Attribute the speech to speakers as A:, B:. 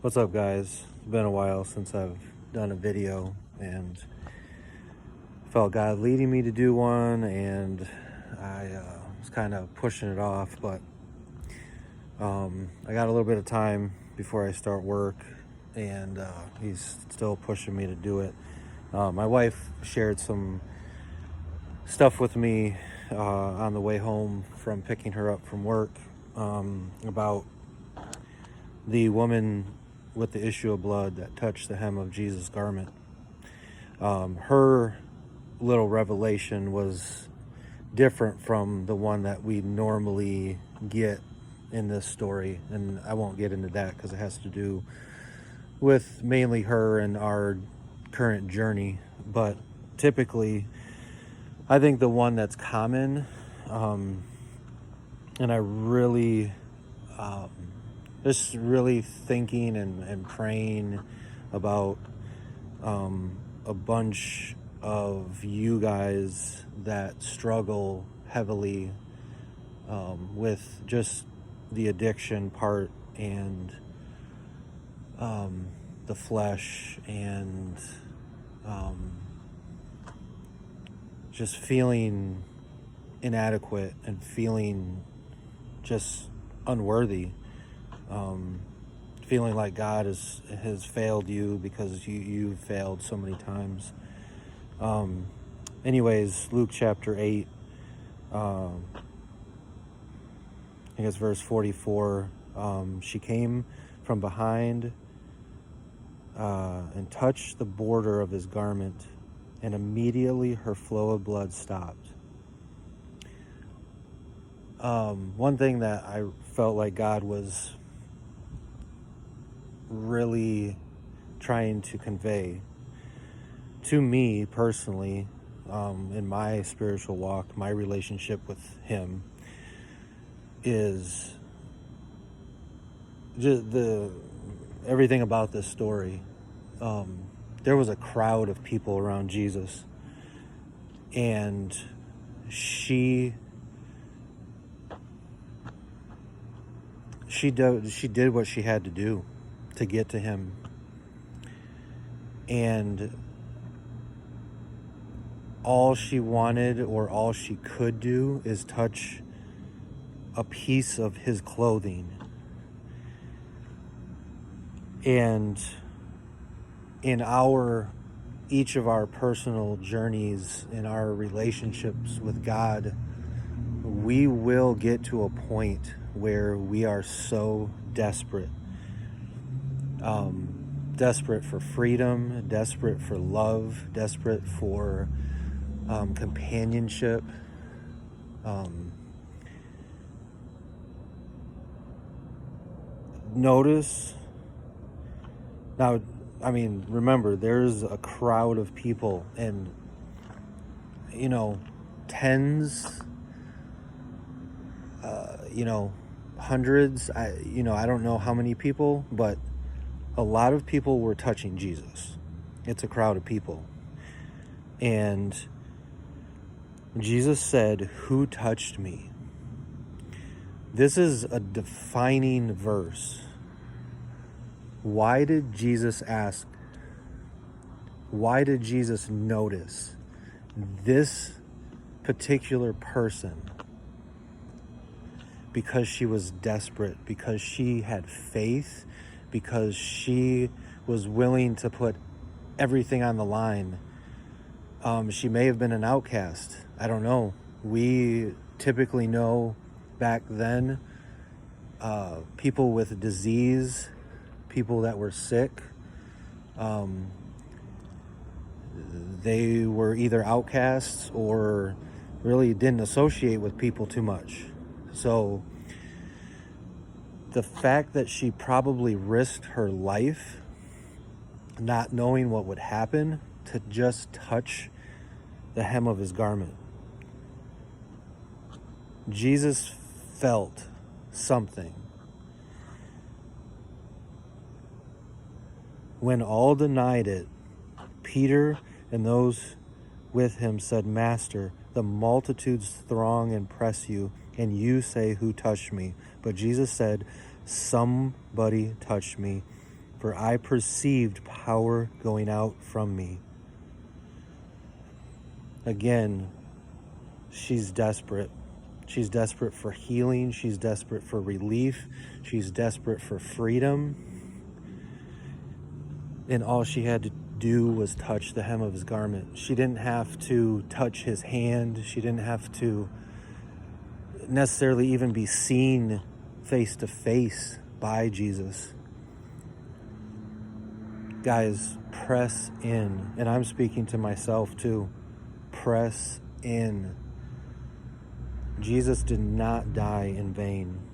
A: What's up, guys? It's been a while since I've done a video, and felt God leading me to do one, and I was kind of pushing it off, but I got a little bit of time before I start work, and he's still pushing me to do it. My wife shared some stuff with me on the way home from picking her up from work about the woman with the issue of blood that touched the hem of Jesus' garment. Her little revelation was different from the one that we normally get in this story, and I won't get into that because it has to do with mainly her and our current journey. But typically, I think the one that's common, and I really just really thinking and praying about a bunch of you guys that struggle heavily with just the addiction part and the flesh and just feeling inadequate and feeling just unworthy, feeling like God has failed you because you failed so many times. Anyways, Luke chapter 8, I think it's verse 44. She came from behind and touched the border of his garment, and immediately her flow of blood stopped. One thing that I felt like God was really trying to convey to me personally, in my spiritual walk, my relationship with him, is just everything about this story. There was a crowd of people around Jesus, and she did what she had to do to get to him. And all she wanted or all she could do is touch a piece of his clothing. And in each of our personal journeys, in our relationships with God, we will get to a point where we are so desperate. Desperate for freedom, desperate for love, desperate for companionship. Notice now, remember, there's a crowd of people, and tens, hundreds, I don't know how many people, but a lot of people were touching Jesus. It's a crowd of people. And Jesus said, "Who touched me?" This is a defining verse. Why did Jesus ask? Why did Jesus notice this particular person? Because she was desperate, because she had faith, because she was willing to put everything on the line. She may have been an outcast. I don't know. We typically know back then people with disease, people that were sick, they were either outcasts or really didn't associate with people too much. So the fact that she probably risked her life not knowing what would happen to just touch the hem of his garment. Jesus felt something. When all denied it, Peter and those with him said, "Master, the multitudes throng and press you, and you say, 'Who touched me?' But Jesus said, 'Somebody touched me, for I perceived power going out from me. Again, she's desperate. She's desperate for healing. She's desperate for relief. She's desperate for freedom. And all she had to do was touch the hem of his garment. She didn't have to touch his hand. She didn't have to necessarily even be seen face to face by Jesus. Guys, press in. And I'm speaking to myself too. Press in. Jesus did not die in vain.